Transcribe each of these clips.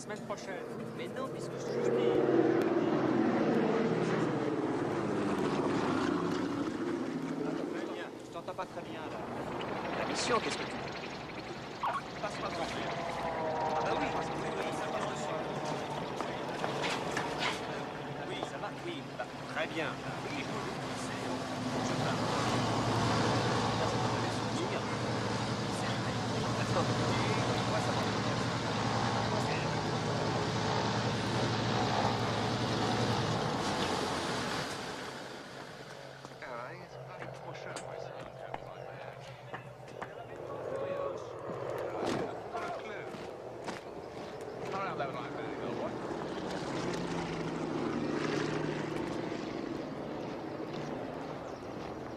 semaine prochaine. Mais non, puisque je dis... Je t'entends pas très bien, là. La mission, qu'est-ce que tu... Passe-moi ton frère. Ah bah oui, ça va. Oui, ça va? Oui, bah, très bien. Oui, Je pars. Moi, ça va.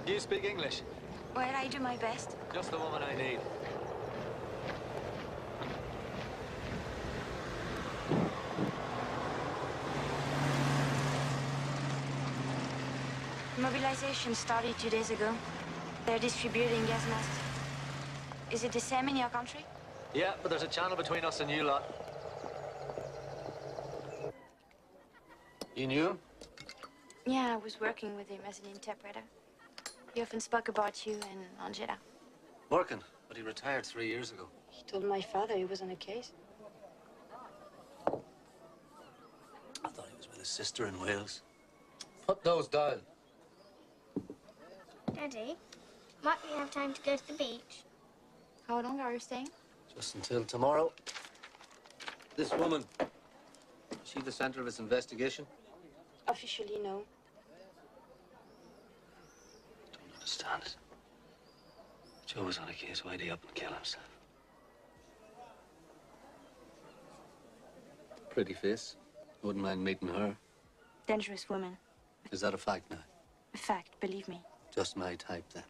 Do you speak English? Well, I do my best. Just the woman I need. Mobilization started 2 days ago. They're distributing gas masks. Is it the same in your country? Yeah, but there's a channel between us and you lot. You knew him? Yeah, I was working with him as an interpreter. He often spoke about you and Angela. Working, but he retired 3 years ago. He told my father he was on a case. I thought he was with his sister in Wales. Put those down. Daddy, might we have time to go to the beach? How long are you staying? Just until tomorrow. This woman, is she the center of this investigation? Officially, no. Don't understand it. Joe was on a case. Why'd he up and kill himself? Pretty face. Wouldn't mind meeting her. Dangerous woman. Is that a fact now? A fact, believe me. Just my type, then.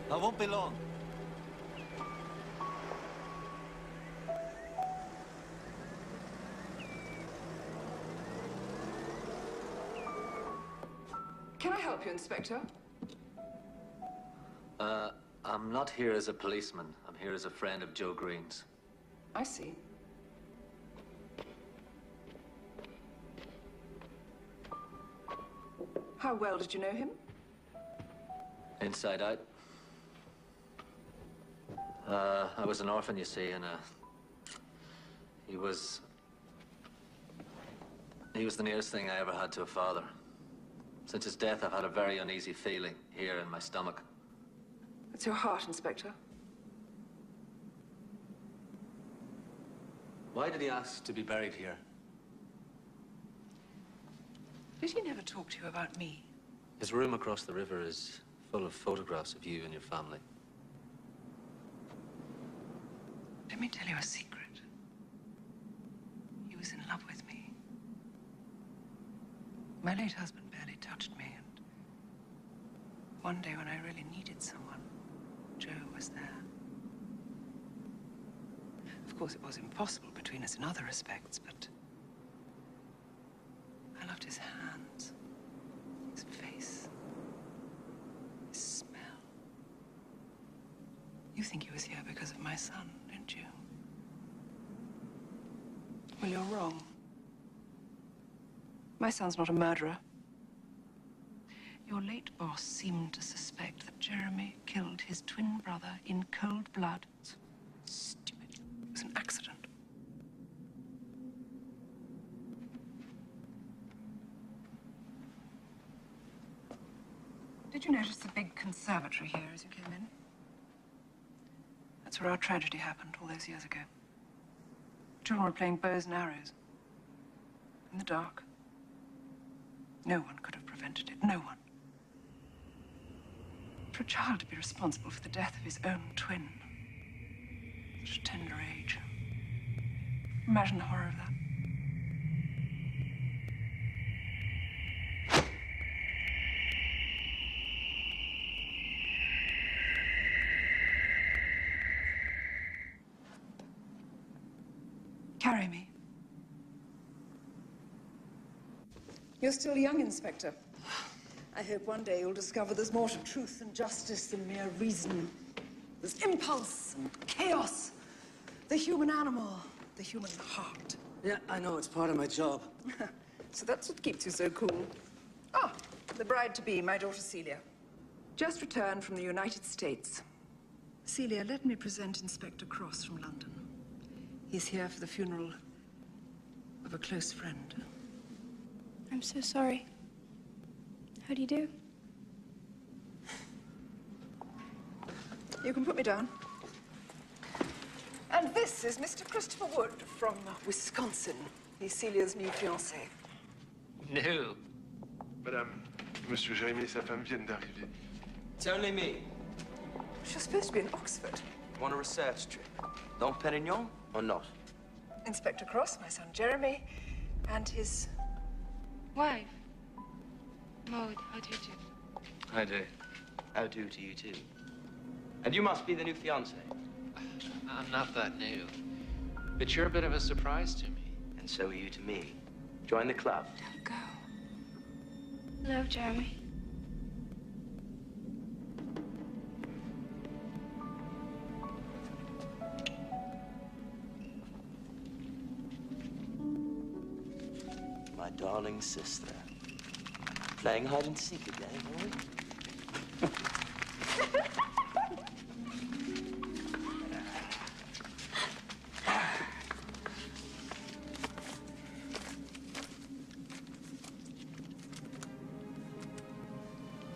I won't be long. Can I help you, Inspector? I'm not here as a policeman. I'm here as a friend of Joe Green's. I see. How well did you know him? Inside out. I was an orphan, you see, and he was the nearest thing I ever had to a father. Since his death, I've had a very uneasy feeling here in my stomach. It's your heart, Inspector. Why did he ask to be buried here? Did he never talk to you about me? His room across the river is full of photographs of you and your family. Let me tell you a secret. He was in love with me. My late husband barely touched me, and one day when I really needed someone, Joe was there. Of course, it was impossible between us in other respects, but I loved his hands, his face, his smell. You think he was here because of my son, don't you? Well, you're wrong. My son's not a murderer. Your late boss seemed to suspect that Jeremy killed his twin brother in cold blood. It's stupid. It was an accident. Did you notice the big conservatory here as you came in? That's where our tragedy happened all those years ago. Children were playing bows and arrows. In the dark. No one could have prevented it. No one. For a child to be responsible for the death of his own twin. At such a tender age. Imagine the horror of that. Carry me. You're still young, Inspector. I hope one day you'll discover there's more to truth and justice than mere reason. There's impulse and chaos. The human animal, the human heart. Yeah, I know, it's part of my job. So that's what keeps you so cool. Ah, the bride-to-be, my daughter Celia. Just returned from the United States. Celia, let me present Inspector Cross from London. He's here for the funeral of a close friend. I'm so sorry. How do you do? You can put me down. And this is Mr. Christopher Wood from Wisconsin. He's Celia's new fiancé. No. Madame, Monsieur Jérémy et sa femme viennent d'arriver. It's only me. She's supposed to be in Oxford. Want a research trip? Dom Perignon or not? Inspector Cross, my son Jeremy, and his Wife. Maud, how do you do? I do. How do to you too. And you must be the new fiancé. I'm not that new. But you're a bit of a surprise to me. And so are you to me. Join the club. Don't go. Love, Jeremy. My darling sister. Playing hide and seek again, are we?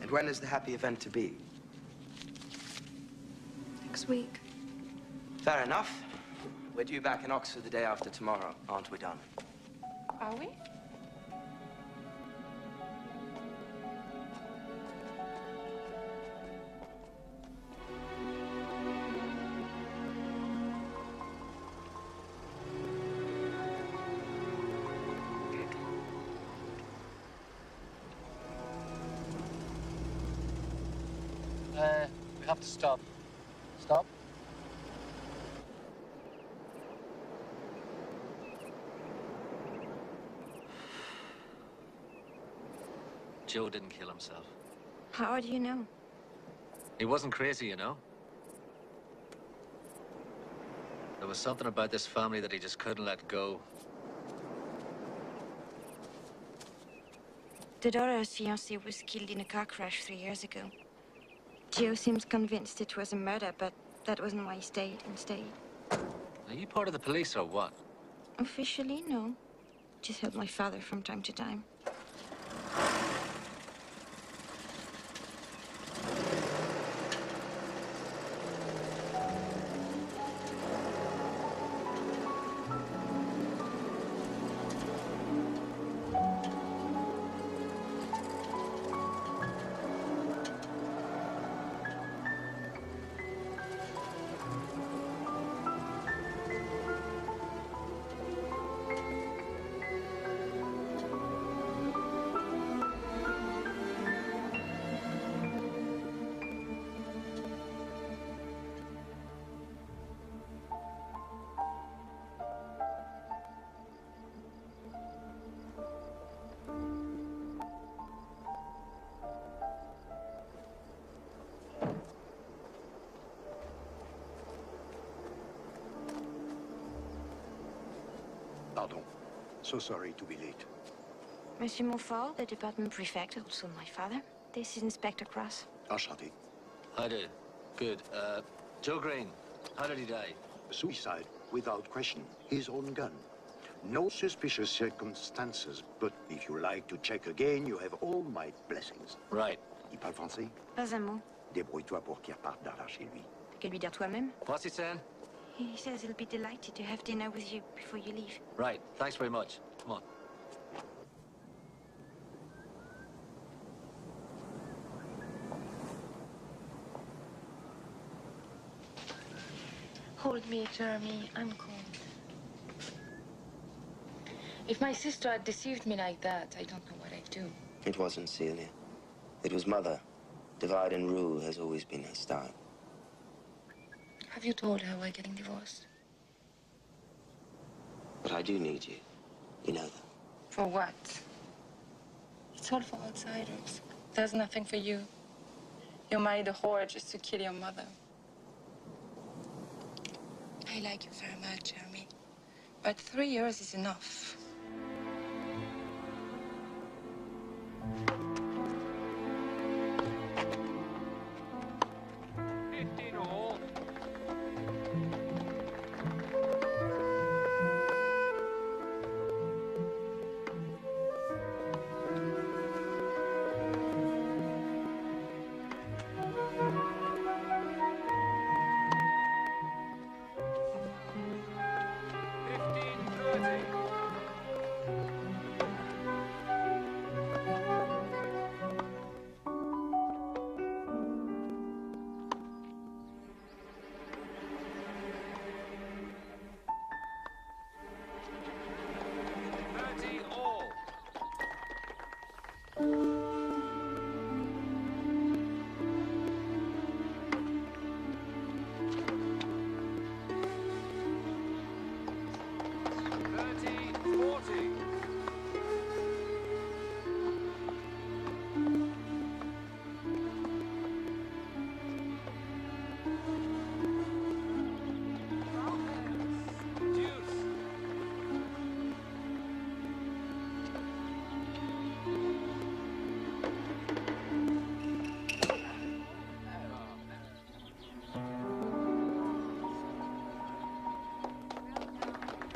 And when is the happy event to be? Next week. Fair enough. We're due back in Oxford the day after tomorrow, aren't we, darling? Are we? We have to stop. Stop? Joe didn't kill himself. How do you know? He wasn't crazy, you know? There was something about this family that he just couldn't let go. The daughter's fiancé was killed in a car crash 3 years ago. Joe seems convinced it was a murder, but that wasn't why he stayed instead. Are you part of the police or what? Officially, no. Just help my father from time to time. Pardon. So sorry to be late. Monsieur Montfort, the department prefect, also my father. This is Inspector Cross. Enchanté. I do. Good. Joe Green, how did he die? Suicide, without question. His own gun. No suspicious circumstances, but if you like to check again, you have all my blessings. Right. Il parle français? Pas un mot. Débrouille-toi pour qu'il reparte d'arrache chez lui. Tu peux lui dire toi-même? What's he saying? He says he'll be delighted to have dinner with you before you leave. Right. Thanks very much. Come on. Hold me, Jeremy. I'm cold. If my sister had deceived me like that, I don't know what I'd do. It wasn't Celia. It was Mother. Divide and rule has always been her style. Have you told her we're getting divorced? But I do need you. You know that. For what? It's all for outsiders. There's nothing for you. You married a whore just to kill your mother. I like you very much, Jeremy. But 3 years is enough.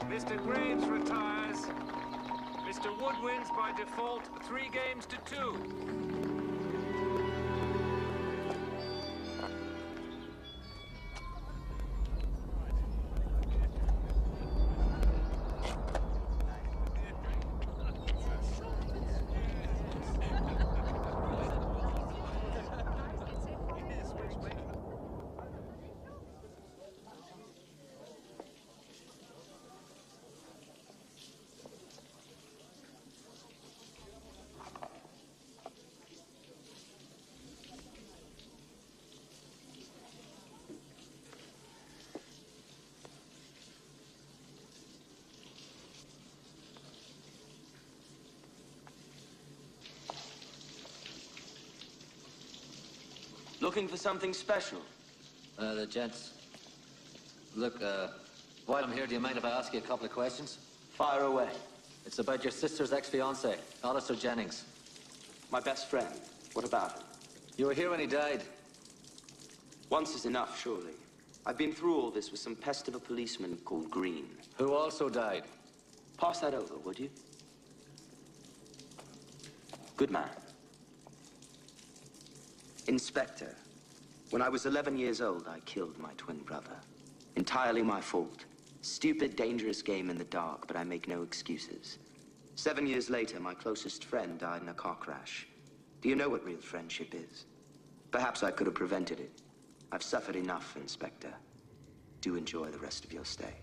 Mr. Graves retires. Mr. Wood wins by default 3 games to 2. Looking for something special? The gents. Look, while I'm here, do you mind if I ask you a couple of questions? Fire away. It's about your sister's ex-fiancé, Alistair Jennings. My best friend. What about him? You were here when he died. Once is enough, surely. I've been through all this with some pest of a policeman called Green. Who also died. Pass that over, would you? Good man. Inspector, when I was 11 years old, I killed my twin brother. Entirely my fault. Stupid, dangerous game in the dark, but I make no excuses. 7 years later, my closest friend died in a car crash. Do you know what real friendship is? Perhaps I could have prevented it. I've suffered enough, Inspector. Do enjoy the rest of your stay.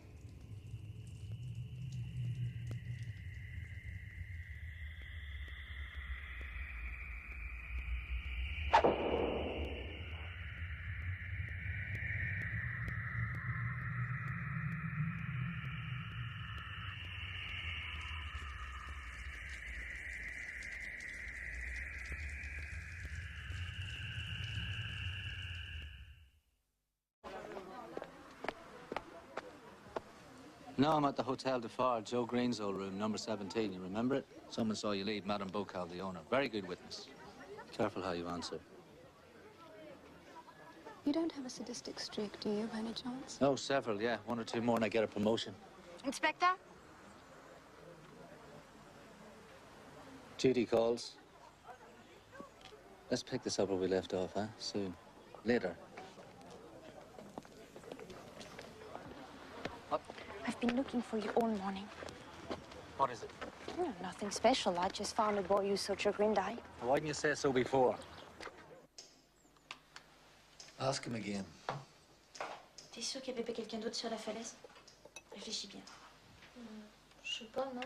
No, I'm at the Hotel de Far, Joe Green's old room, number 17. You remember it? Someone saw you leave, Madame Bocal, the owner. Very good witness. Careful how you answer. You don't have a sadistic streak, do you, by any chance? Oh, several, yeah. 1 or 2 more and I get a promotion. Inspector? Judy calls. Let's pick this up where we left off, huh? Soon. Later. I've been looking for you all morning. What is it? Oh, nothing special. I just found a boy who saw your green dye. Why didn't you say so before? Ask him again. T'es sûr qu'il y avait pas quelqu'un d'autre sur la falaise? Réfléchis bien. Je sais pas, non.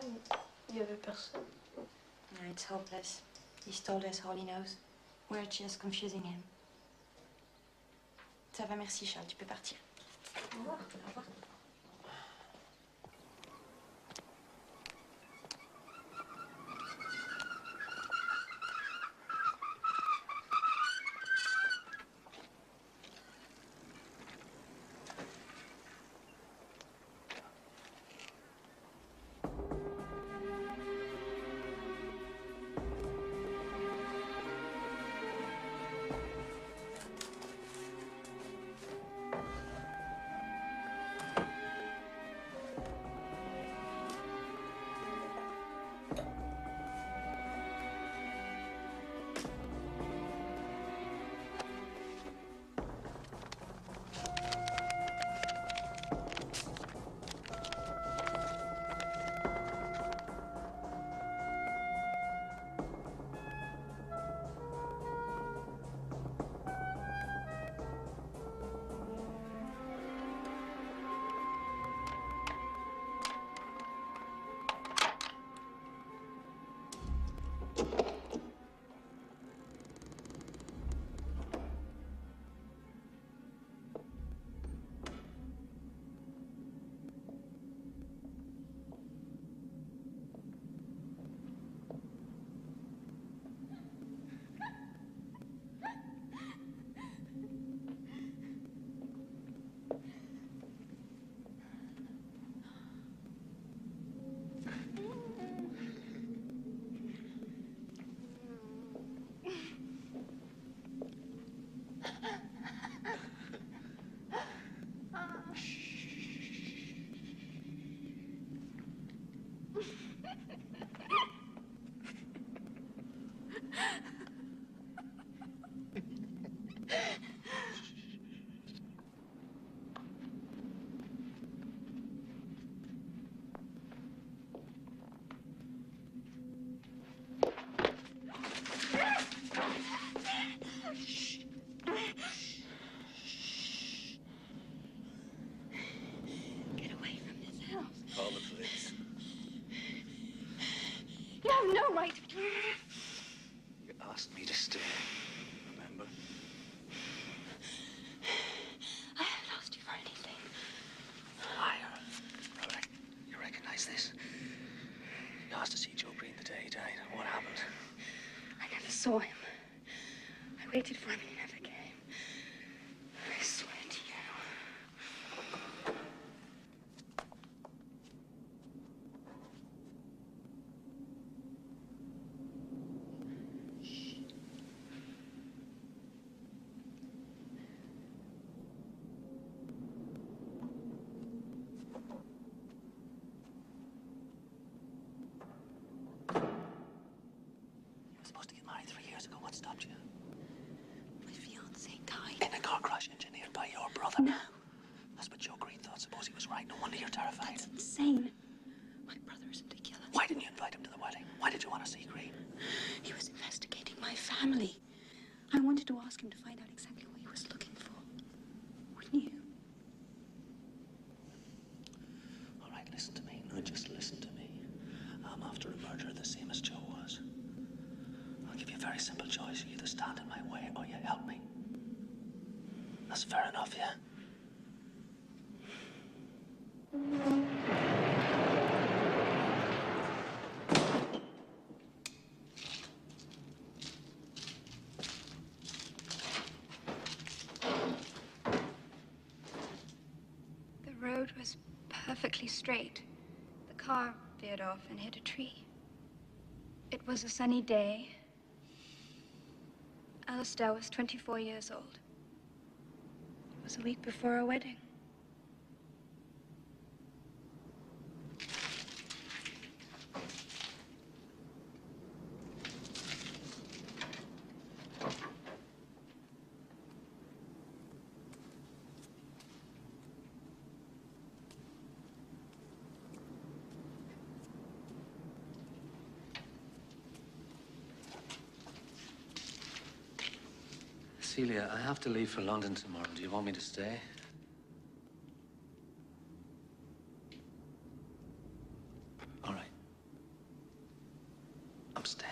Il y avait personne. No, it's hopeless. He's told us all he knows. We're just confusing him. Ça va, merci, Charles. Tu peux partir. Au revoir. Au revoir. saw him. I waited for him, he never came. I swear to you. What stopped you? My fiancé died. In a car crash engineered by your brother? No. That's what Joe Green thought. Suppose he was right. No wonder you're terrified. That's insane. My brother isn't a killer. Why didn't you invite him to the wedding? Why did you want to see Green? He was investigating my family. I wanted to ask him to find out exactly what he was looking for. Wouldn't you? All right, listen to me. No, just listen to me. I'm after a murderer the same as Joe was. I'll give you a very simple choice. You either stand in my way or you help me. That's fair enough, yeah? The road was perfectly straight. The car veered off and hit a tree. It was a sunny day. Alistair was 24 years old. It was a week before our wedding. Celia, I have to leave for London tomorrow. Do you want me to stay? All right. I'm staying.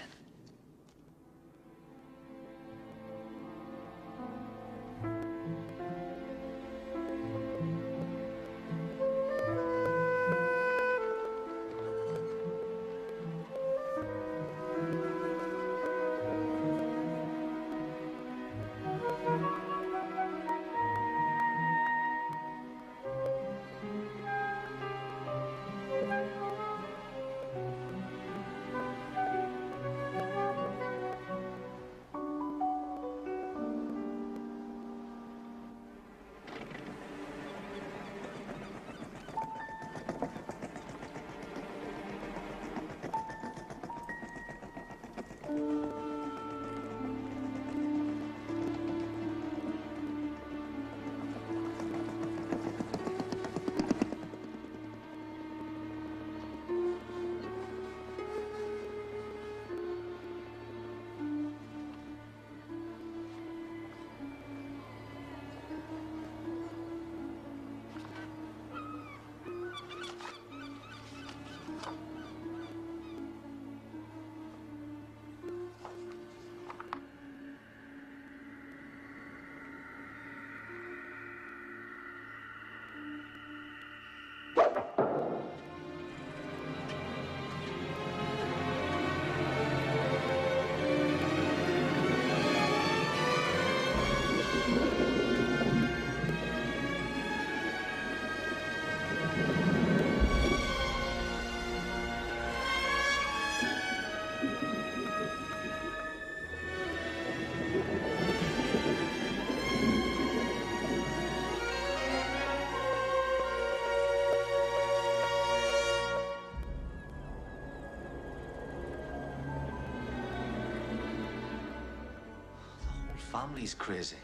Family's crazy.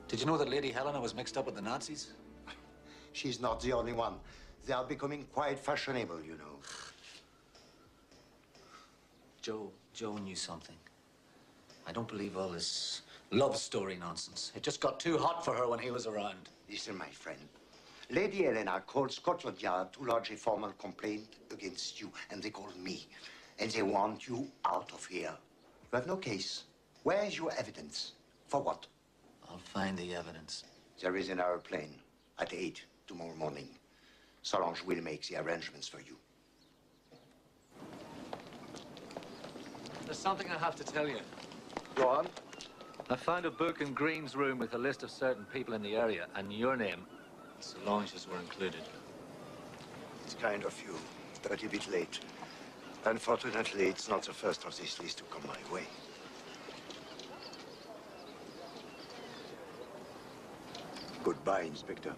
Did you know that Lady Helena was mixed up with the Nazis? She's not the only one. They are becoming quite fashionable, you know. Joe knew something. I don't believe all this love story nonsense. It just got too hot for her when he was around. Listen, my friend. Lady Helena called Scotland Yard to lodge a formal complaint against you, and they called me. And they want you out of here. You have no case. Where is your evidence? For what? I'll find the evidence. There is an airplane at 8 tomorrow morning. Solange will make the arrangements for you. There's something I have to tell you. Go on. I found a book in Green's room with a list of certain people in the area, and your name and Solange's were included. It's kind of you, but a bit late. Unfortunately, it's not the first of this list to come my way. Goodbye, Inspector.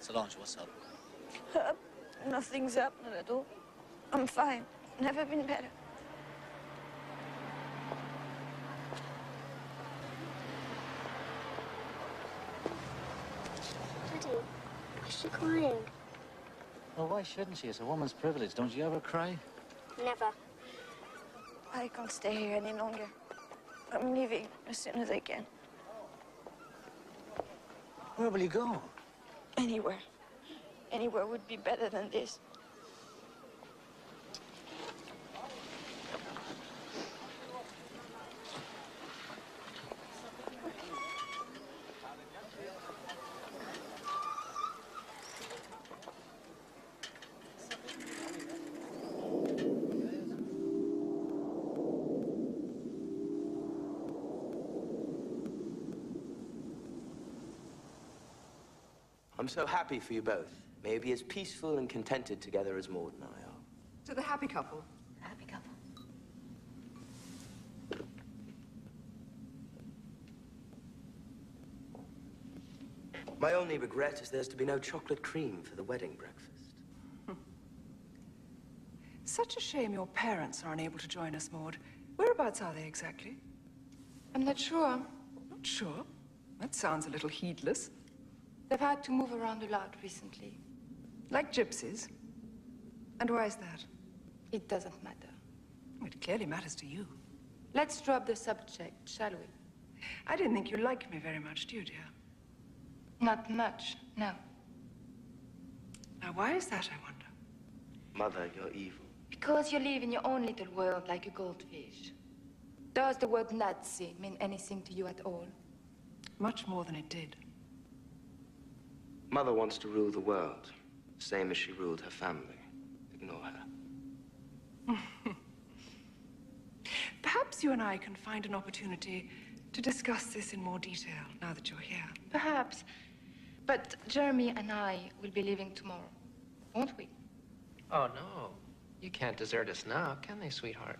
Solange, what's up? Nothing's happening at all. I'm fine. Never been better. Daddy, is she crying? Well, why shouldn't she? It's a woman's privilege. Don't you ever cry? Never. I can't stay here any longer. I'm leaving as soon as I can. Where will you go? Anywhere. Anywhere would be better than this. I'm so happy for you both. May you be as peaceful and contented together as Maud and I are. To the happy couple. Happy couple. My only regret is there's to be no chocolate cream for the wedding breakfast. Such a shame your parents aren't able to join us, Maud. Whereabouts are they exactly? I'm not sure. Not sure? That sounds a little heedless. They've had to move around a lot recently. Like gypsies? And why is that? It doesn't matter. It clearly matters to you. Let's drop the subject, shall we? I didn't think you liked me very much, do you, dear? Not much, no. Now, why is that, I wonder? Mother, you're evil. Because you live in your own little world like a goldfish. Does the word Nazi mean anything to you at all? Much more than it did. Mother wants to rule the world, same as she ruled her family. Ignore her. Perhaps you and I can find an opportunity to discuss this in more detail now that you're here. Perhaps. But Jeremy and I will be leaving tomorrow, won't we? Oh, no. You can't desert us now, can they, sweetheart?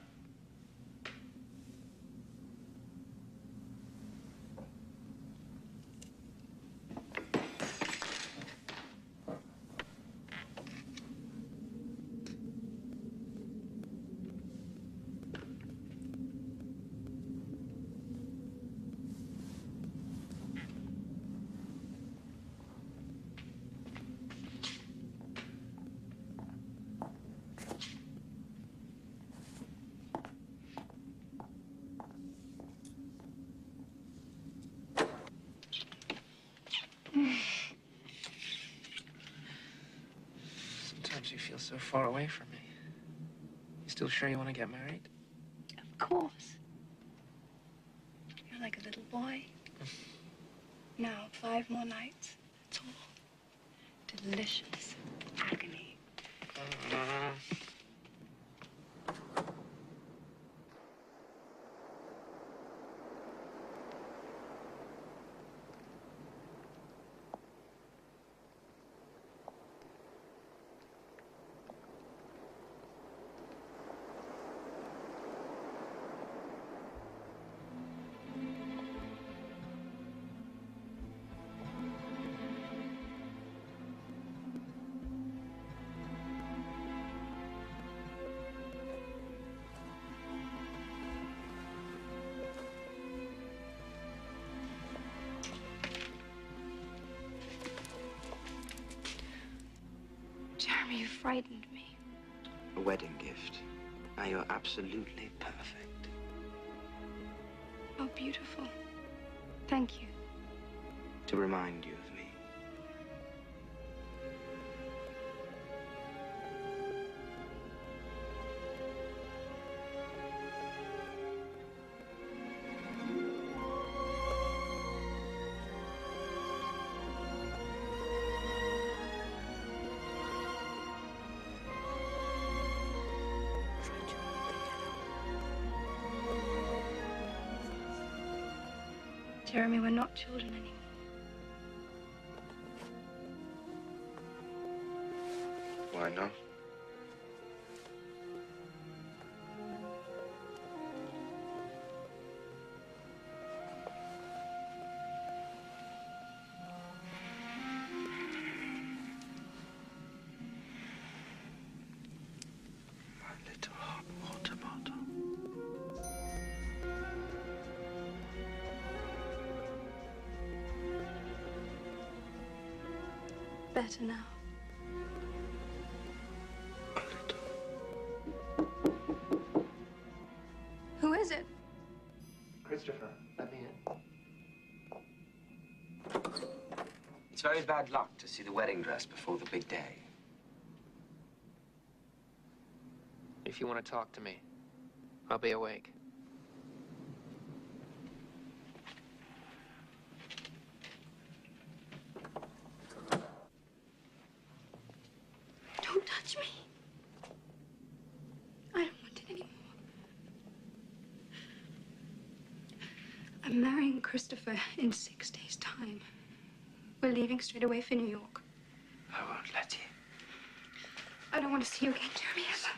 Sometimes you feel so far away from me. You still sure you want to get married? Of course. You're like a little boy. Now, 5 more nights. That's all. Delicious agony. Jeremy, you frightened me. A wedding gift. Now you're absolutely perfect. Oh, beautiful. Thank you. To remind you of me. Jeremy, we're not children anymore. Why not? Better now. Who is it? Christopher, let me in. It's very bad luck to see the wedding dress before the big day. If you want to talk to me, I'll be awake. Don't touch me. I don't want it anymore. I'm marrying Christopher in 6 days' time. We're leaving straight away for New York. I won't let you. I don't want to see you again, Jeremy, ever.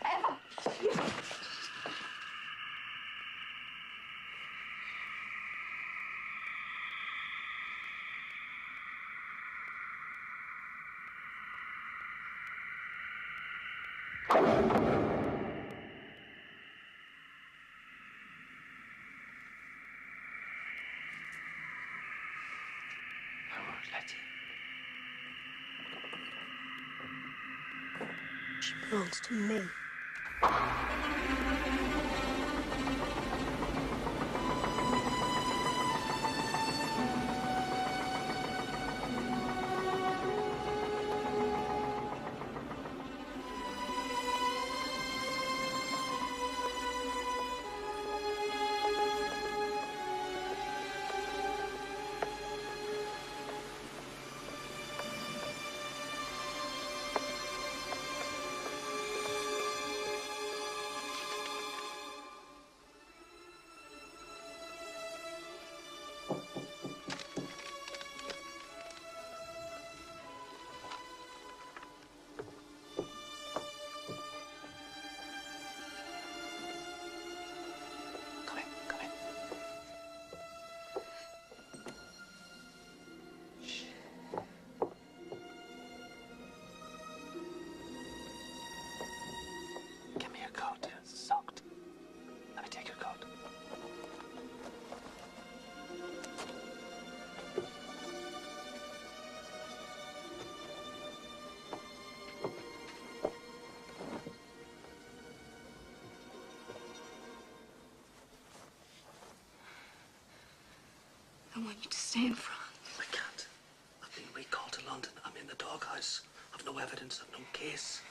She belongs to me. I want you to stay in France. I can't. I've been recalled to London. I'm in the doghouse. I've no evidence, I've no case.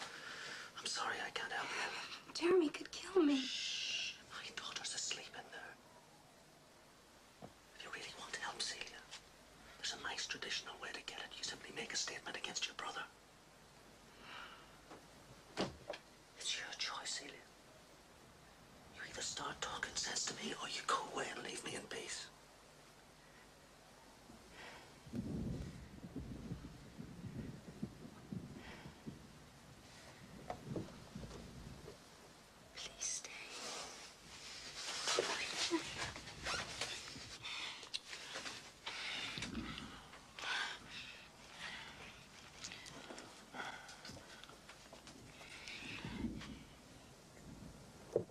I'm sorry, I can't help you. Jeremy could kill me. Shh. My daughter's asleep in there. If you really want to help Celia, there's a nice traditional way to get it. You simply make a statement against your brother. It's your choice, Celia. You either start talking sense to me or you go away and leave me in peace.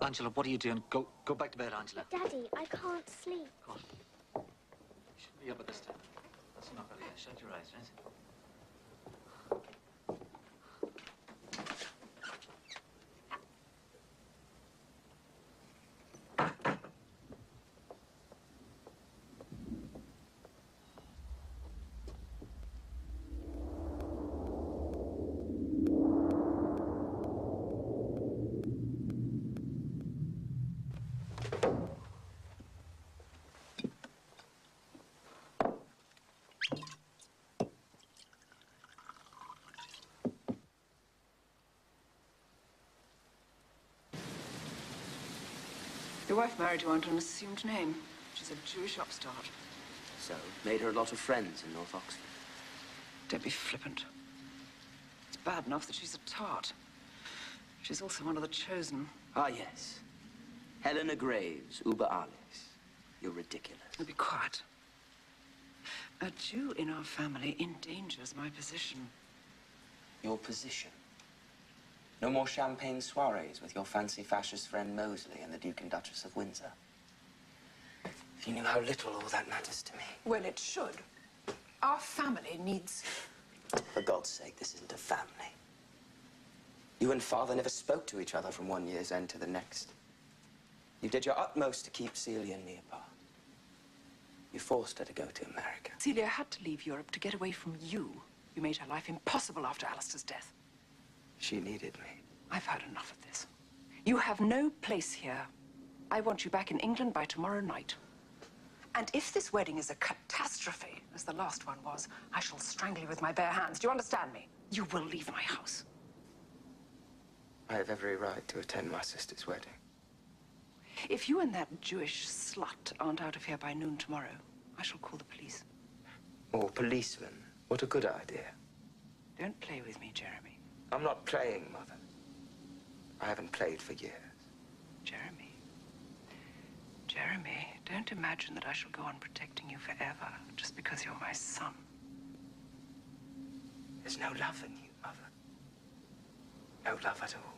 Angela, what are you doing? Go back to bed, Angela. Daddy, I can't sleep. Go on. You shouldn't be up at this time. That's enough, Elliot. Shut your eyes, right? Your wife married you under an assumed name. She's a Jewish upstart. So, made her a lot of friends in North Oxford. Don't be flippant. It's bad enough that she's a tart. She's also one of the chosen. Ah, yes. Helena Graves, Uber Alice. You're ridiculous. Now be quiet. A Jew in our family endangers my position. Your position? No more champagne soirees with your fancy fascist friend Mosley and the Duke and Duchess of Windsor. If you knew how little all that matters to me. Well, it should. Our family needs... For God's sake, this isn't a family. You and Father never spoke to each other from one year's end to the next. You did your utmost to keep Celia and me apart. You forced her to go to America. Celia had to leave Europe to get away from you. You made her life impossible after Alistair's death. She needed me. I've had enough of this. You have no place here. I want you back in England by tomorrow night. And if this wedding is a catastrophe, as the last one was, I shall strangle you with my bare hands. Do you understand me? You will leave my house. I have every right to attend my sister's wedding. If you and that Jewish slut aren't out of here by noon tomorrow, I shall call the police. Or policemen. What a good idea. Don't play with me, Jeremy. I'm not playing, Mother. I haven't played for years. Jeremy. Jeremy, don't imagine that I shall go on protecting you forever just because you're my son. There's no love in you, Mother. No love at all.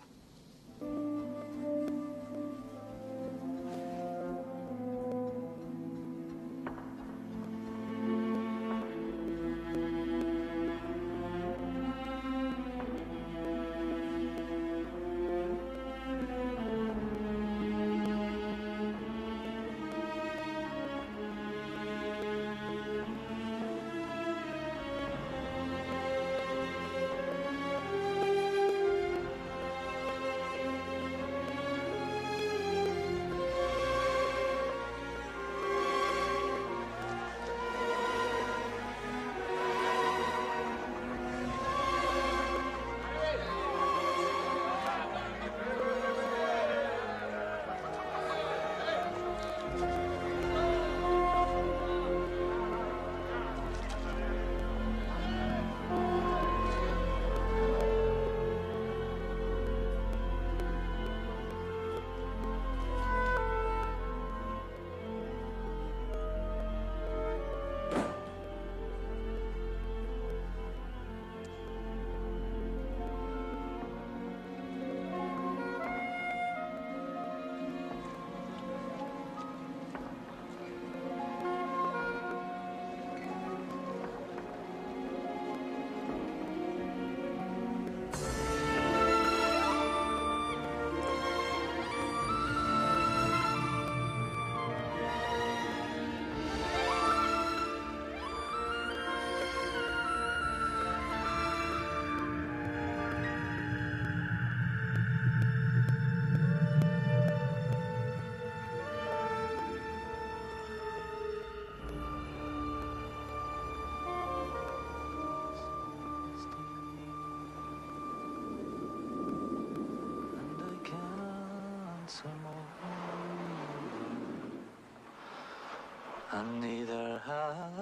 And neither have I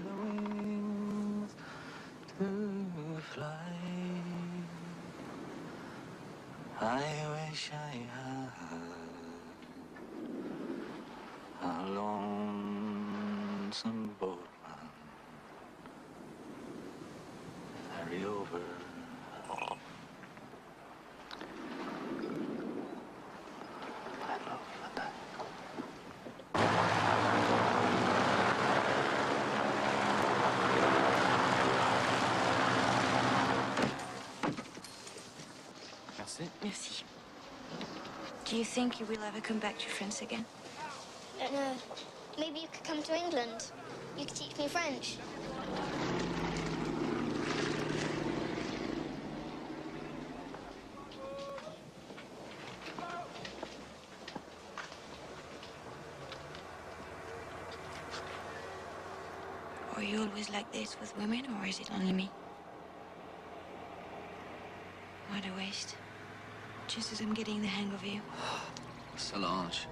the wings to fly. I wish I had a lonesome boatman ferry over. Merci. Do you think you will ever come back to France again? I don't know. Maybe you could come to England. You could teach me French. Are you always like this with women, or is it only me? What a waste. Just as I'm getting the hang of you. Solange,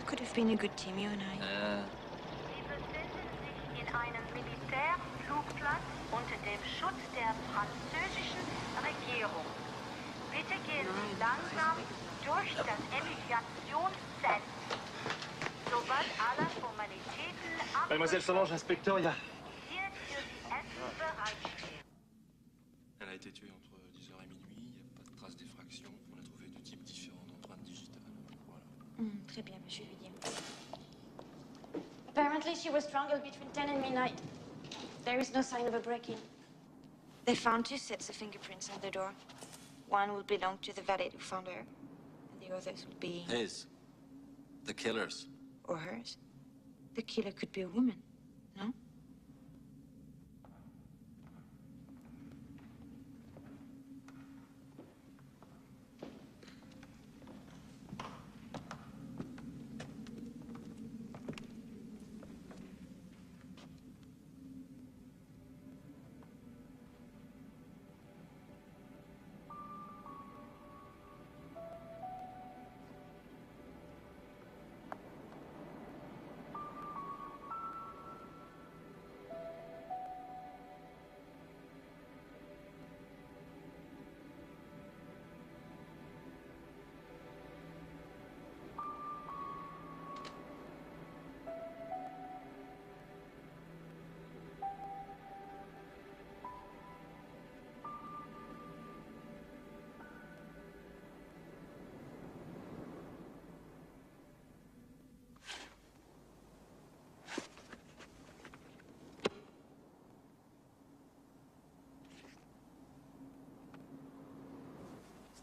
could have been a good team, you and I. Sie befinden sich in einem Militärflugplatz unter dem Schutz der französischen Regierung. Bitte gehen Sie langsam durch das Emigrationszentrum. Sobald alle Formalitäten Mademoiselle Solange, inspecteur, il y a... wird für Sie Essen bereitstehen. Elle a été tuée entre 10h et minuit, il n'y a pas de traces d'effraction. On a trouvé deux types différents d'empreintes digitales. Voilà. Très bien, je lui dis. Apparently she was strangled between 10 and midnight. There is no sign of a break-in. They found 2 sets of fingerprints on the door. One would belong to the valet who found her, and the others would be... His. The killer's. Or hers. The killer could be a woman, no?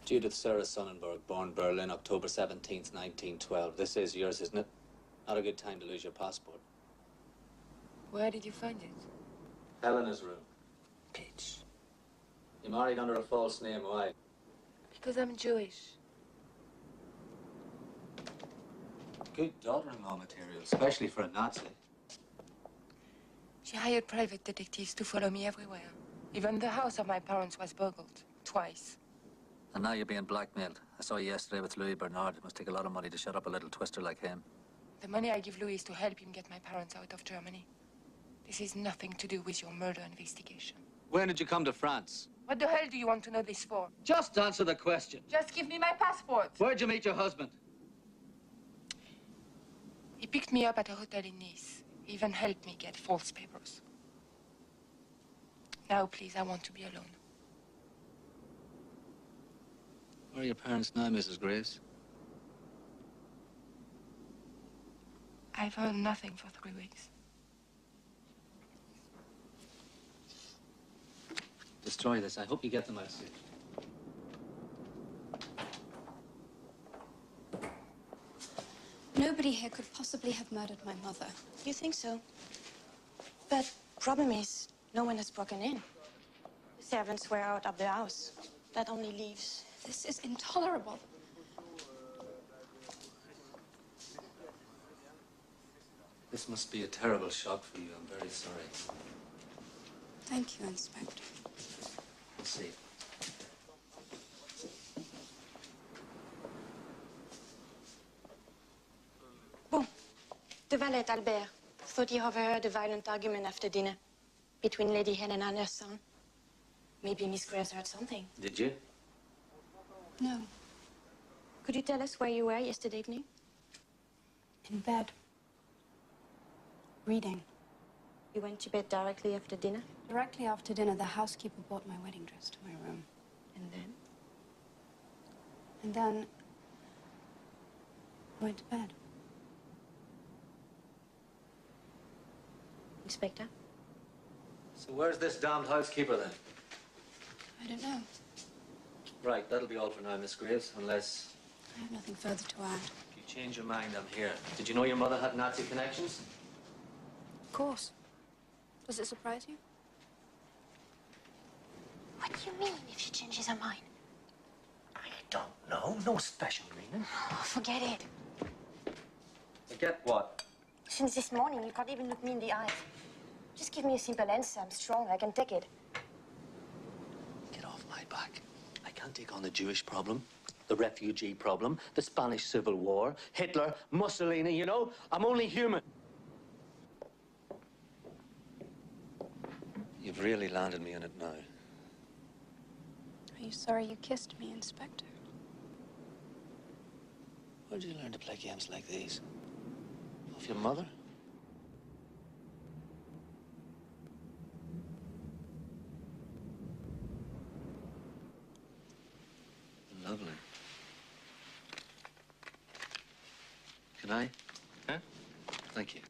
Judith Sarah Sonnenberg, born Berlin, October 17th, 1912. This is yours, isn't it? Not a good time to lose your passport. Where did you find it? Helena's room. Bitch. You married under a false name, why? Because I'm Jewish. Good daughter-in-law material, especially for a Nazi. She hired private detectives to follow me everywhere. Even the house of my parents was burgled. Twice. And now you're being blackmailed. I saw you yesterday with Louis Bernard. It must take a lot of money to shut up a little twister like him. The money I give Louis is to help him get my parents out of Germany. This is nothing to do with your murder investigation. When did you come to France? What the hell do you want to know this for? Just answer the question. Just give me my passport. Where'd you meet your husband? He picked me up at a hotel in Nice. He even helped me get false papers. Now, please, I want to be alone. Where are your parents now, Mrs. Grace? I've heard nothing for 3 weeks. Destroy this. I hope you get them out soon. Nobody here could possibly have murdered my mother. You think so? But problem is, no one has broken in. The servants were out of the house. That only leaves... This is intolerable. This must be a terrible shock for you. I'm very sorry. Thank you, Inspector. Let's see. Bon. The valet, Albert, thought he overheard a violent argument after dinner between Lady Helena and her son. Maybe Miss Grace heard something. Did you? No. Could you tell us where you were yesterday evening? In bed. Reading. You went to bed directly after dinner? Directly after dinner, the housekeeper brought my wedding dress to my room. And then? And then... I went to bed. Inspector? So where's this damned housekeeper, then? I don't know. Right, that'll be all for now, Miss Graves, unless... I have nothing further to add. If you change your mind, I'm here. Did you know your mother had Nazi connections? Of course. Does it surprise you? What do you mean, if she changes her mind? I don't know. No special meaning. Oh, forget it. Forget what? Since this morning, you can't even look me in the eyes. Just give me a simple answer. I'm strong. I can take it. Get off my back. I can't take on the Jewish problem. The refugee problem, the Spanish Civil War, Hitler, Mussolini, you know? I'm only human. You've really landed me in it now. Are you sorry you kissed me, Inspector? Where did you learn to play games like these? Off your mother? Lovely. Can I? Huh? Thank you.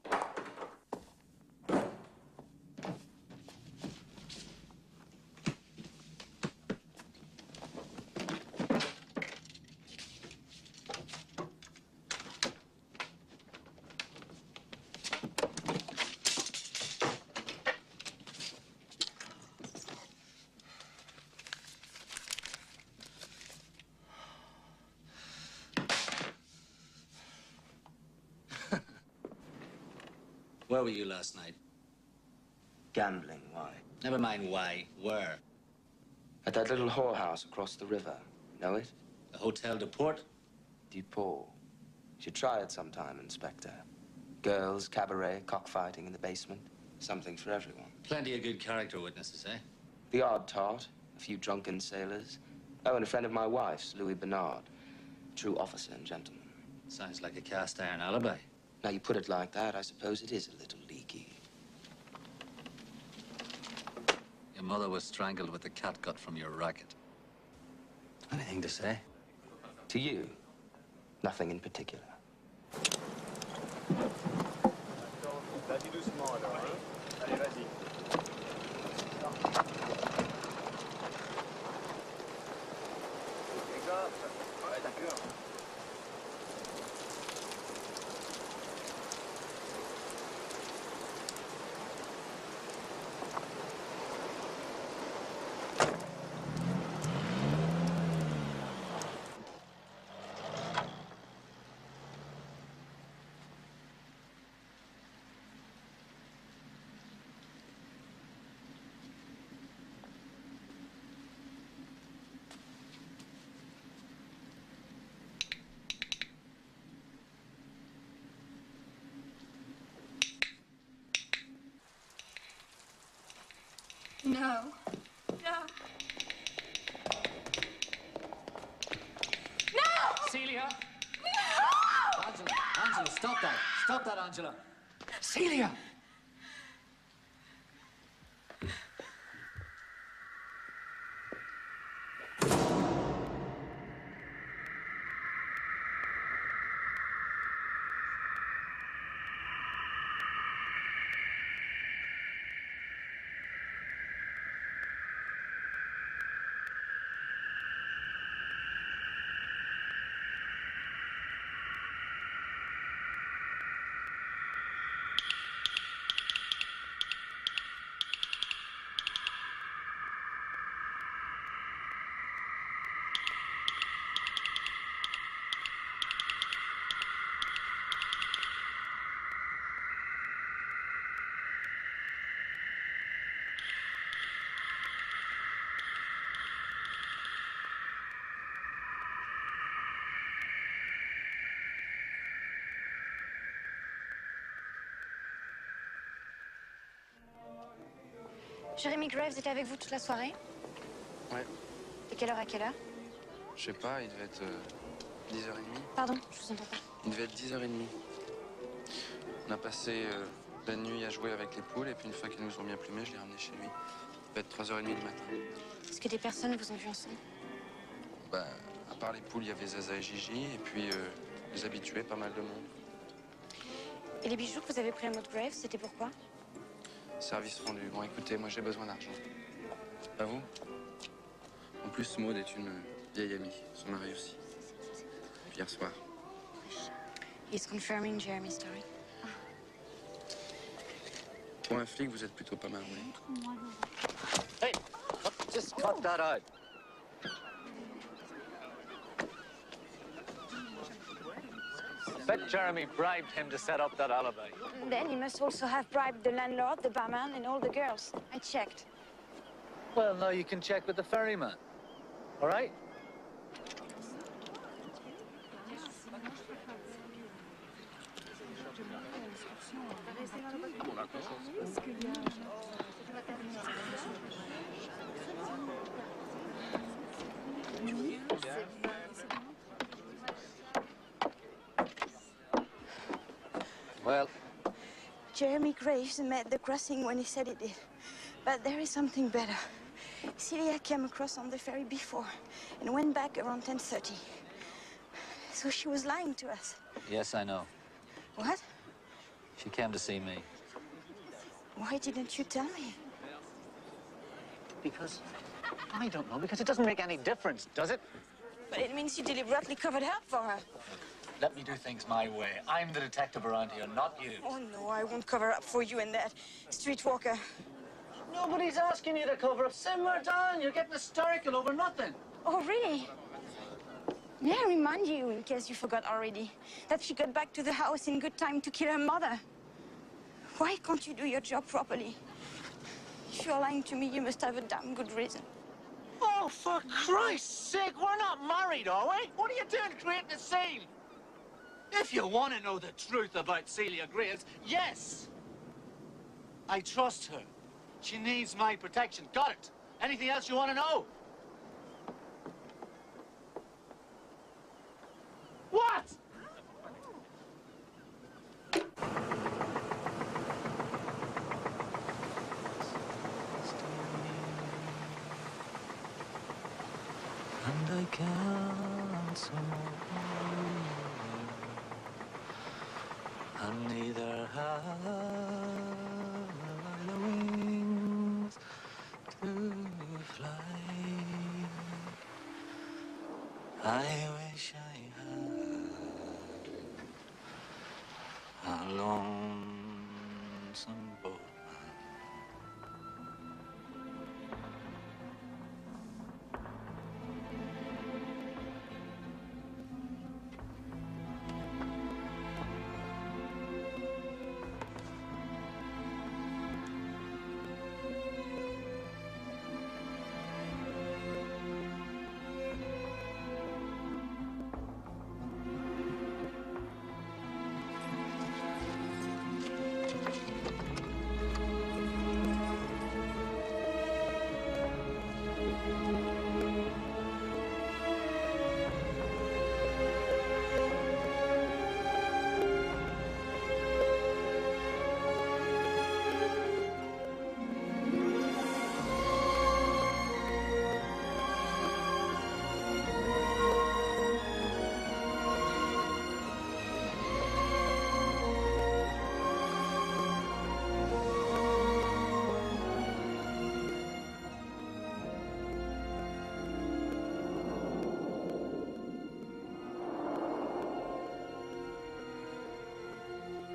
Where were you last night? Gambling, why? Never mind why. Where? At that little whorehouse across the river. Know it? The Hotel de Port? Duport. You should try it sometime, Inspector. Girls, cabaret, cockfighting in the basement. Something for everyone. Plenty of good character witnesses, eh? The odd tart, a few drunken sailors. Oh, and a friend of my wife's, Louis Bernard. True officer and gentleman. Sounds like a cast-iron alibi. Now, you put it like that, I suppose it is a little leaky. Your mother was strangled with the catgut from your racket. Anything to say? To you, nothing in particular. Vas-y doucement alors, hein? Allez, vas-y. Egathà. Ouais, d'accord. No. No. No! Celia! No! Angela! Angela, stop that! Stop that, Angela! Celia! Jeremy Graves était avec vous toute la soirée? Ouais. De quelle heure à quelle heure? Je sais pas, il devait être 10h30. Pardon, je vous entends pas. Il devait être 10h30. On a passé la nuit à jouer avec les poules et puis une fois qu'ils nous ont bien plumés, je l'ai ramené chez lui. Il devait être 3h30 du matin. Est-ce que des personnes vous ont vu ensemble? Bah, à part les poules, il y avait Zaza et Gigi et puis les habitués, pas mal de monde. Et les bijoux que vous avez pris à Maud Graves, c'était pourquoi? Service rendu. Bon, écoutez, moi j'ai besoin d'argent. Pas vous? En plus, Maud est une vieille amie. Son mari aussi. Hier soir. He's confirming Jeremy's story. Pour un flic, vous êtes plutôt pas mal, oui. Hey, just cut that out. Bet Jeremy bribed him to set up that alibi. Then he must also have bribed the landlord, the barman, and all the girls. I checked. Well, now you can check with the ferryman. All right? Well? Jeremy Graves met the crossing when he said he did. But there is something better. Celia came across on the ferry before and went back around 10:30. So she was lying to us. Yes, I know. What? She came to see me. Why didn't you tell me? Because, I don't know, because it doesn't make any difference, does it? But it means you deliberately covered up for her. Let me do things my way. I'm the detective around here, not you. Oh, no, I won't cover up for you and that streetwalker. Nobody's asking you to cover up. Simmer down. You're getting hysterical over nothing. Oh, really? May I remind you, in case you forgot already, that she got back to the house in good time to kill her mother? Why can't you do your job properly? If you're lying to me, you must have a damn good reason. Oh, for Christ's sake, we're not married, are we? What are you doing creating a scene? If you want to know the truth about Celia Graves, yes. I trust her. She needs my protection. Got it. Anything else you want to know? What? And I can't survive, and neither have I the wings to fly. I wish I had a lonesome boatman.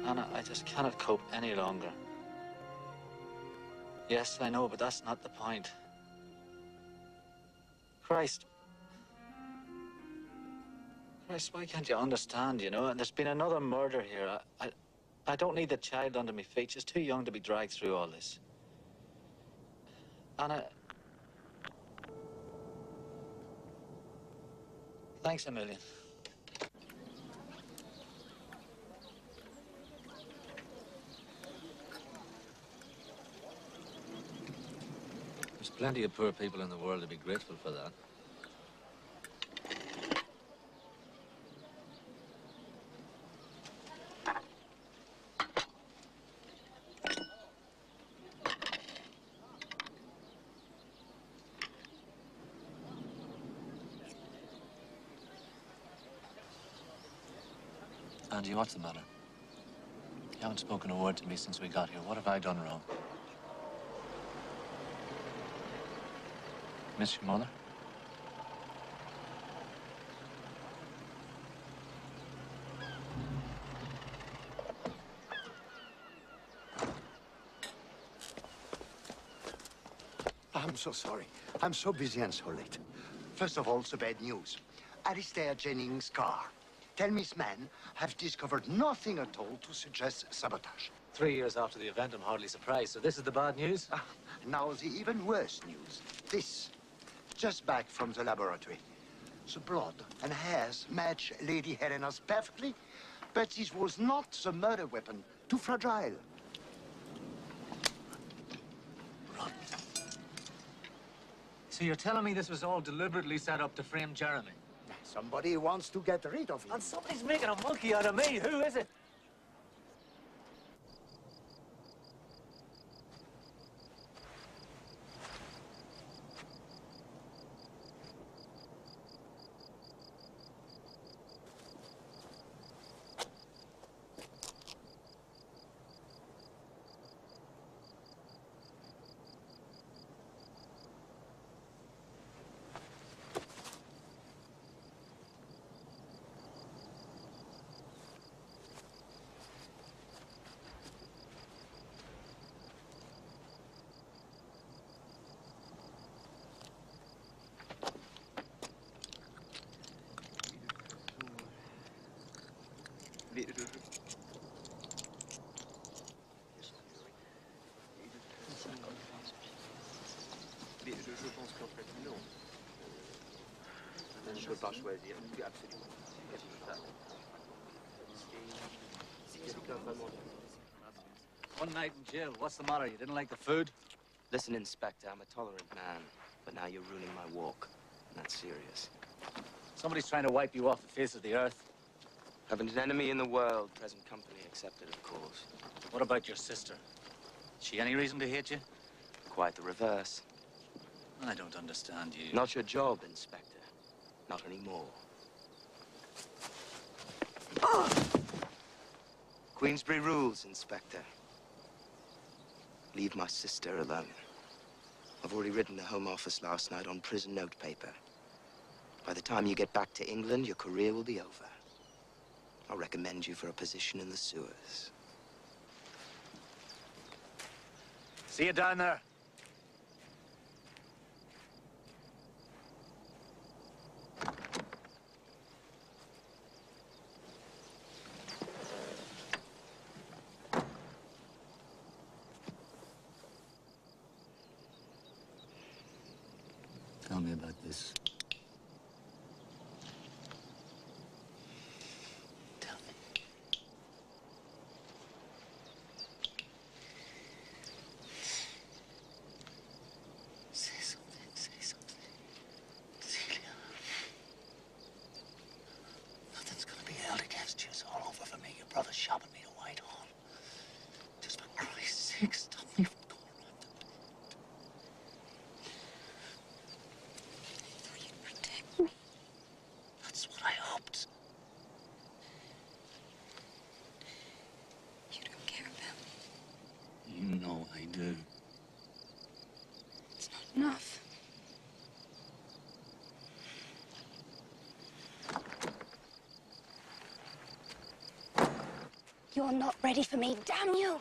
Anna, I just cannot cope any longer. Yes, I know, but that's not the point. Christ, why can't you understand, you know? And there's been another murder here. I don't need the child under my feet. She's too young to be dragged through all this. Anna, thanks a million. There's plenty of poor people in the world to be grateful for that. Angie, what's the matter? You haven't spoken a word to me since we got here. What have I done wrong? Miss your mother? I'm so sorry. I'm so busy and so late. First of all, the bad news. Alistair Jennings' car. Tell Miss Mann have discovered nothing at all to suggest sabotage. 3 years after the event, I'm hardly surprised. So this is the bad news? Now the even worse news. This. Just back from the laboratory. The blood and hairs match Lady Helena's perfectly, but this was not the murder weapon. Too fragile. So you're telling me this was all deliberately set up to frame Jeremy? Somebody wants to get rid of him. And somebody's making a monkey out of me. Who is it? Je pense qu'en fait, non. Je ne peux pas choisir. Oui, absolument. One night in jail. What's the matter? You didn't like the food? Listen, Inspector, I'm a tolerant man, but now you're ruining my walk, and that's serious. Somebody's trying to wipe you off the face of the earth. Haven't an enemy in the world, present company accepted, of course. What about your sister? She any reason to hate you? Quite the reverse. I don't understand you. Not your job, Inspector. Not anymore. Queensbury rules, Inspector. Leave my sister alone. I've already written the Home Office last night on prison notepaper. By the time you get back to England, your career will be over. I'll recommend you for a position in the sewers. See you down there. Tell me about this. Tell me. Say something, say something. Celia. Nothing's gonna be held against you. It's all over for me. Your brother's shopping me to Whitehall. Just for Christ's sake, stop me from going around the bend. You'd protect me. That's what I hoped. You don't care about me. You know I do. It's not enough. You're not ready for me, damn you!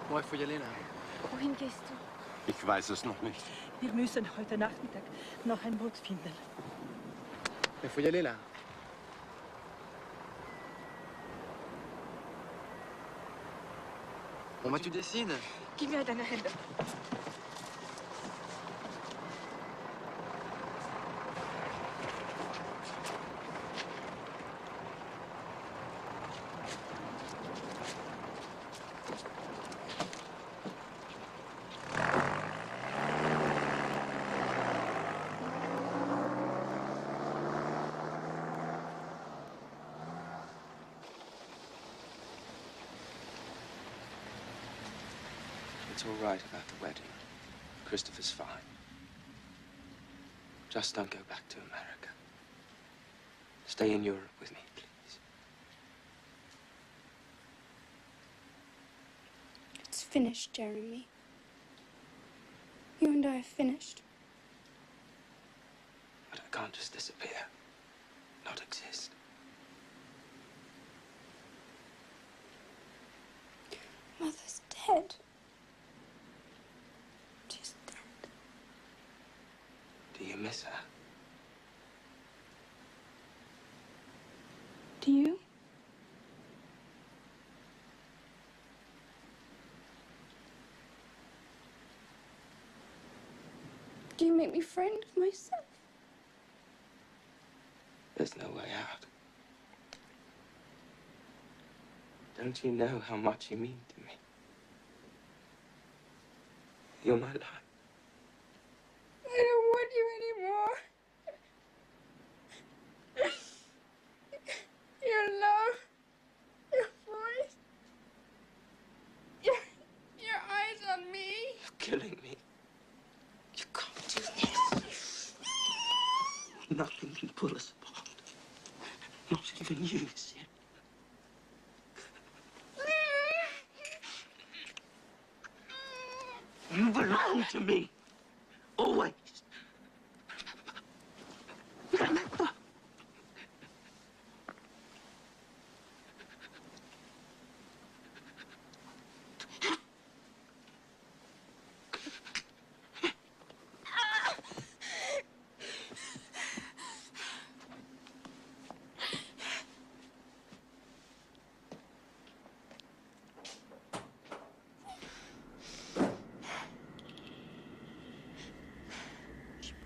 Wo faut y aller, là? Wohin gehst du? Ich weiß es noch nicht. Wir müssen heute Nachmittag noch ein Boot finden. Il faut y aller, là. Bon, bah, tu décides. Gib mir deine Hände. It's all right about the wedding. Christopher's fine. Just don't go back to America. Stay in Europe with me, please. It's finished, Jeremy. You and I are finished. But I can't just disappear. Not exist. Mother's dead. She's dead. Do you miss her? Do you? Do you make me frightened of myself? There's no way out. Don't you know how much you mean to me? You're my life. I don't want you anymore. Your love, your voice, your eyes on me. You're killing me. You can't do this. Nothing can pull us apart. Not even you, Sid. You belong to me. Always.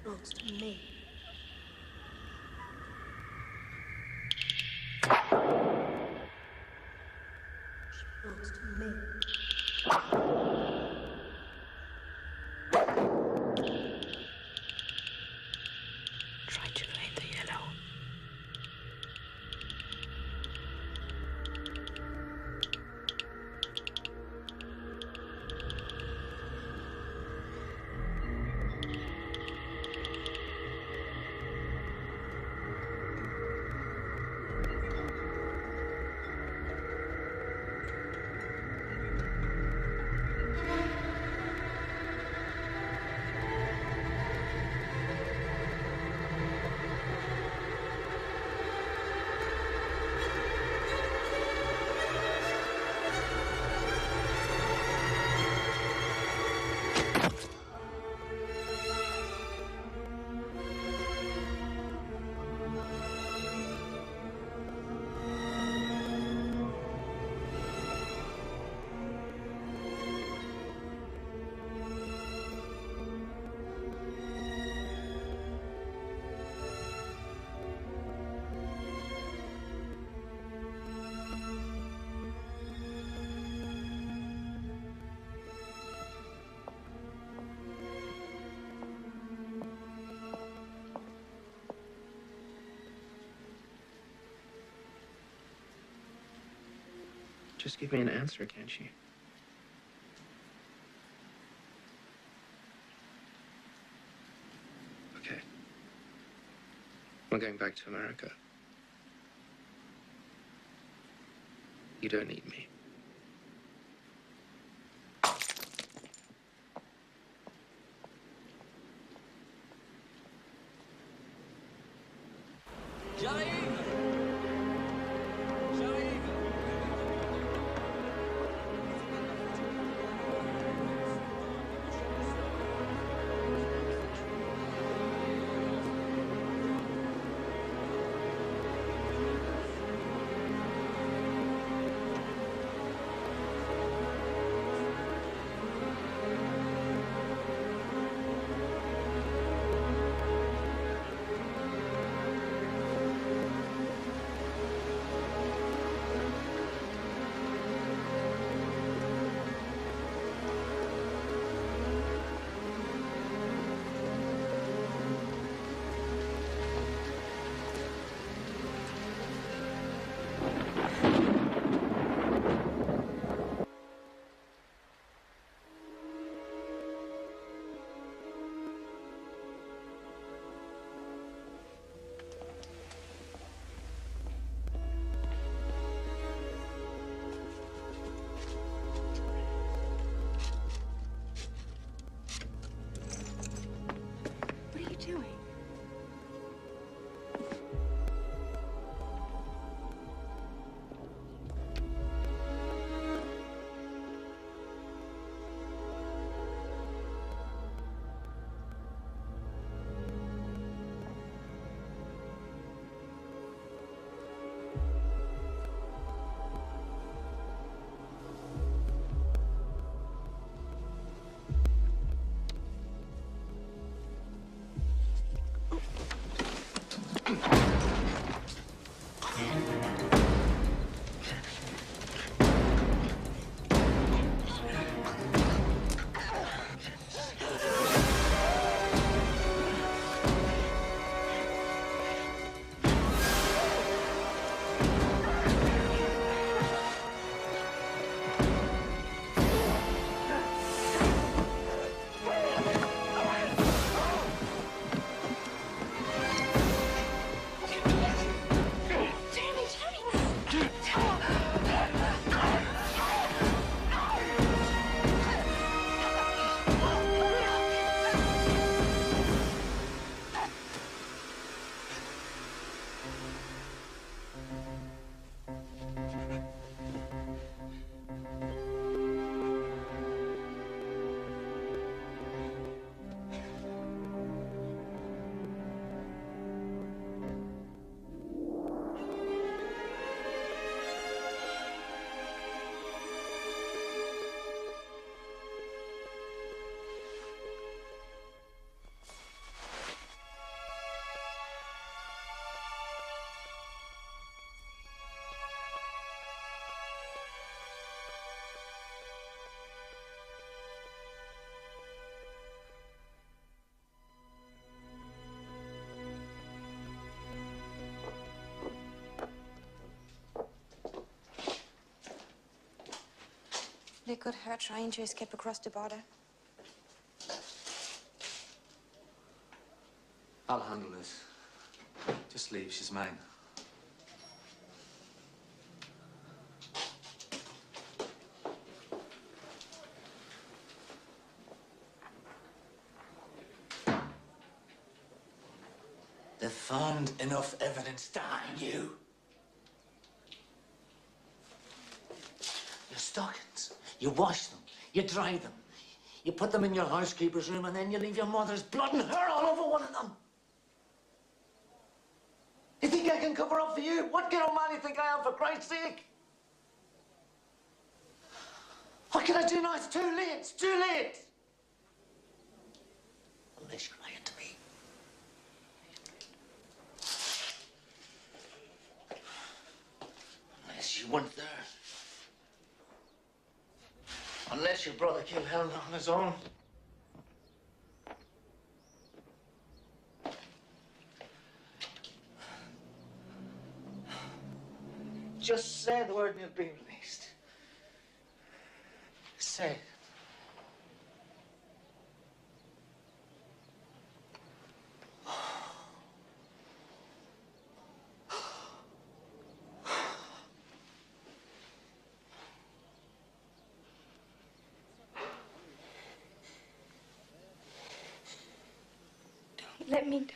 belongs to me. She belongs to me. Try to find the yellow. Just give me an answer, can't you? Okay. We're going back to America. You don't need me. possibly could hurt trying to escape across the border. I'll handle this. Just leave, she's mine. They found enough evidence to hang you. Your stockings, you wash them, you dry them, you put them in your housekeeper's room, and then you leave your mother's blood and hair all over one of them. You think I can cover up for you? What kind of man do you think I am, for Christ's sake? What can I do now? It's too late. It's too late. Unless you're lying to me. Unless you weren't there. Unless your brother killed Helena on his own. Just say the word and you'll be released. Say it. Don't let me die.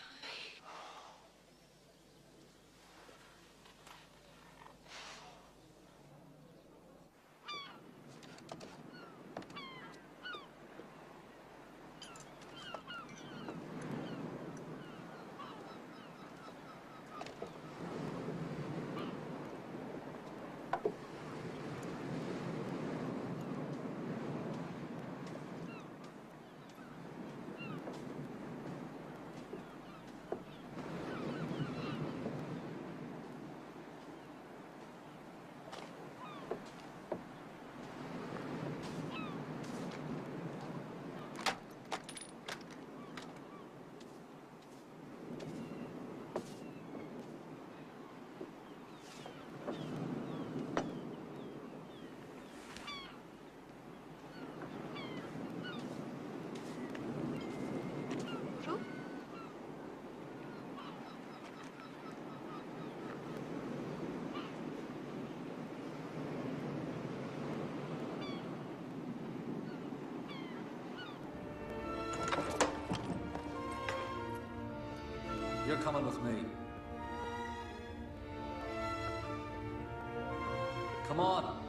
You're coming with me. Come on.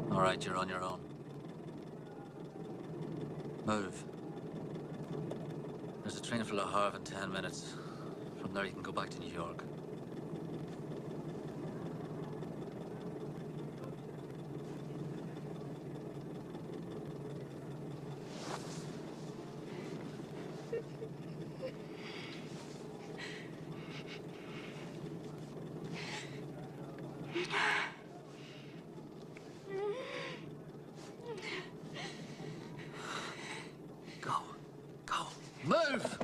All right, you're on your own. Move. There's a train for Le Havre in 10 minutes. From there, you can go back to New York. Move!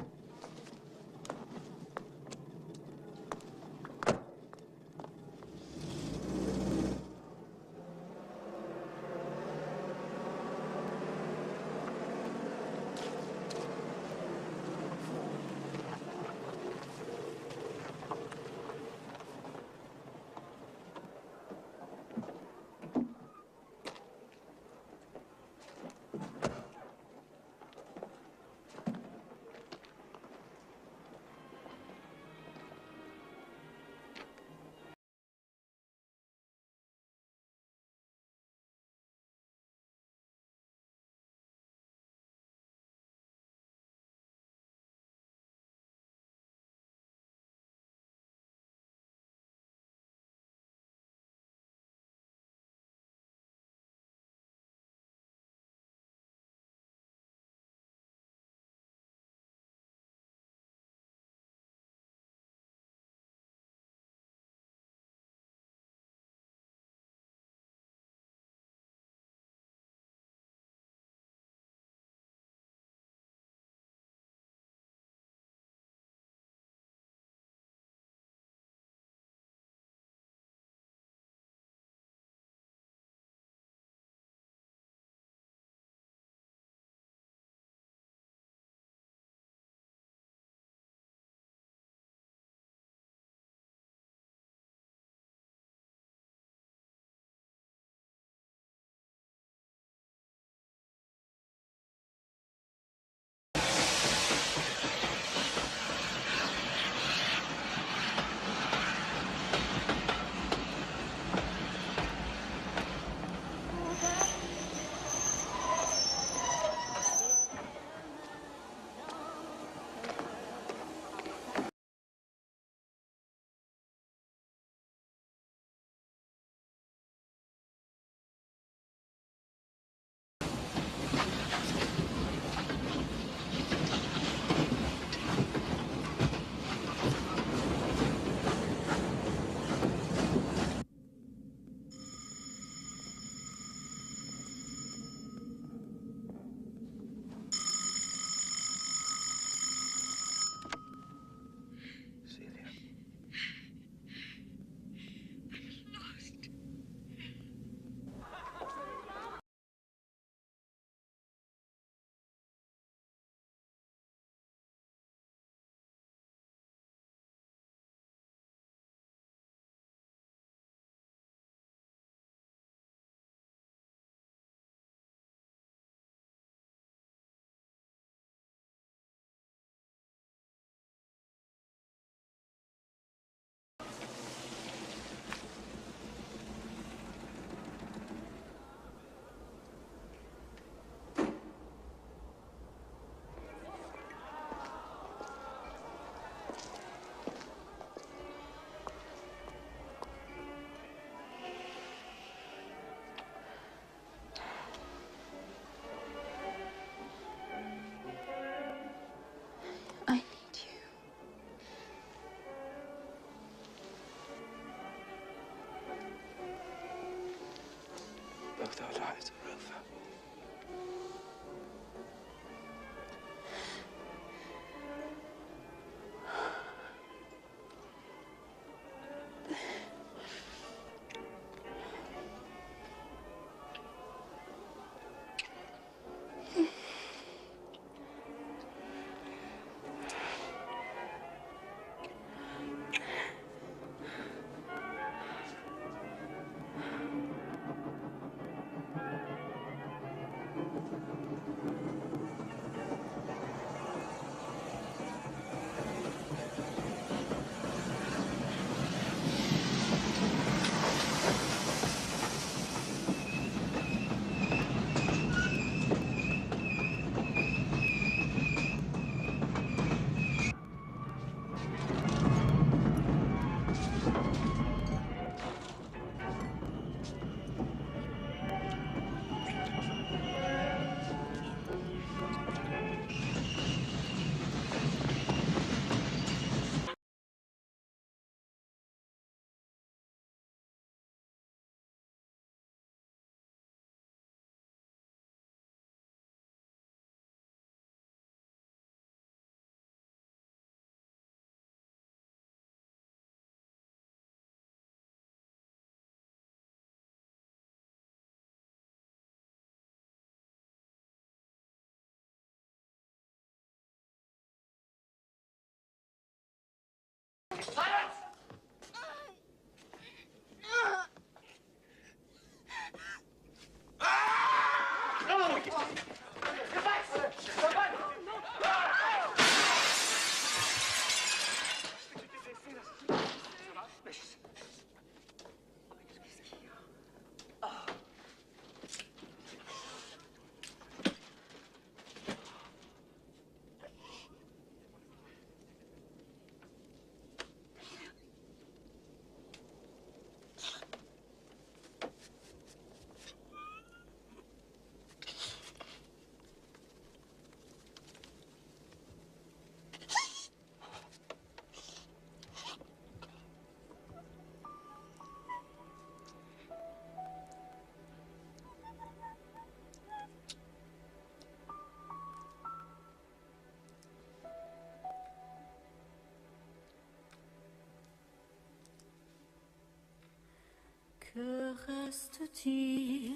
Que reste-t-il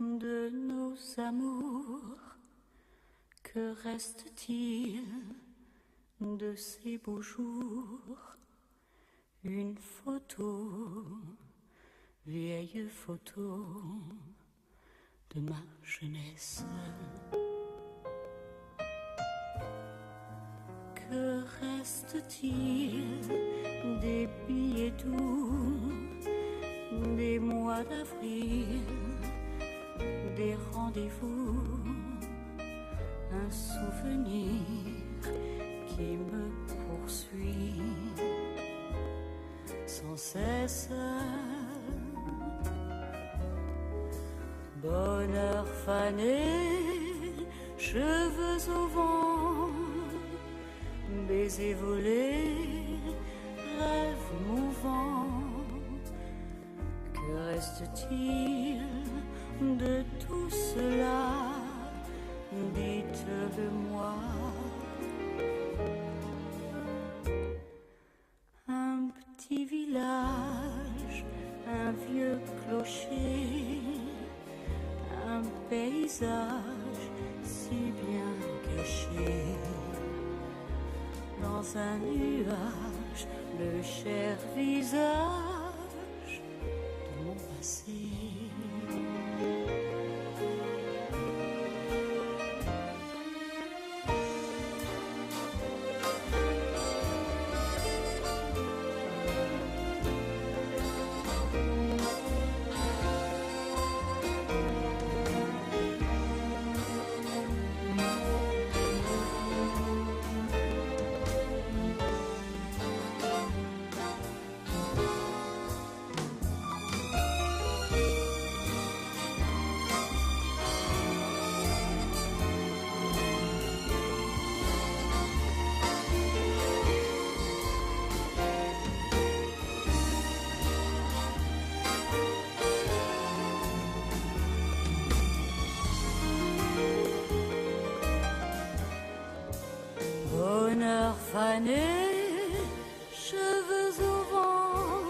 de nos amours? Que reste-t-il de ces beaux jours? Une photo, vieille photo de ma jeunesse. Que reste-t-il des billets doux, des mois d'avril, des rendez-vous, un souvenir qui me poursuit sans cesse. Bonheur fané, cheveux au vent, baisers volés, rêves mouvants. Que reste-t-il de tout cela? Dites-le-moi. Un petit village, un vieux clocher, un paysage si bien caché. Dans un nuage, le cher visage de mon passé. Bonheur fané, cheveux au vent,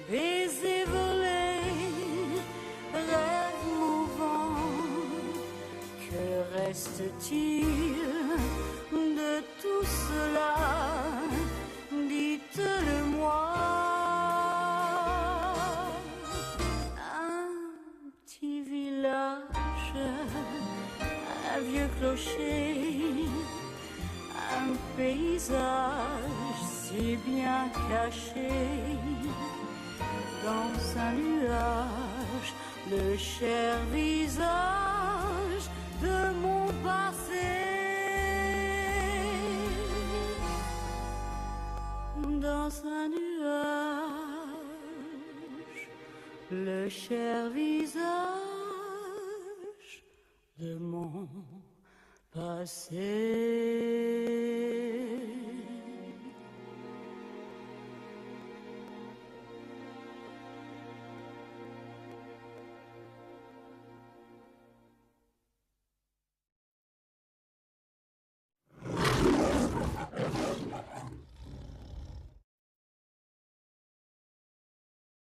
baisers volés, rêves mouvants. Que reste-t-il de tout cela? Dites-le-moi. Un petit village, un vieux clocher, un paysage si bien caché. Dans un nuage, le cher visage de mon passé. Dans un nuage, le cher visage de mon passé.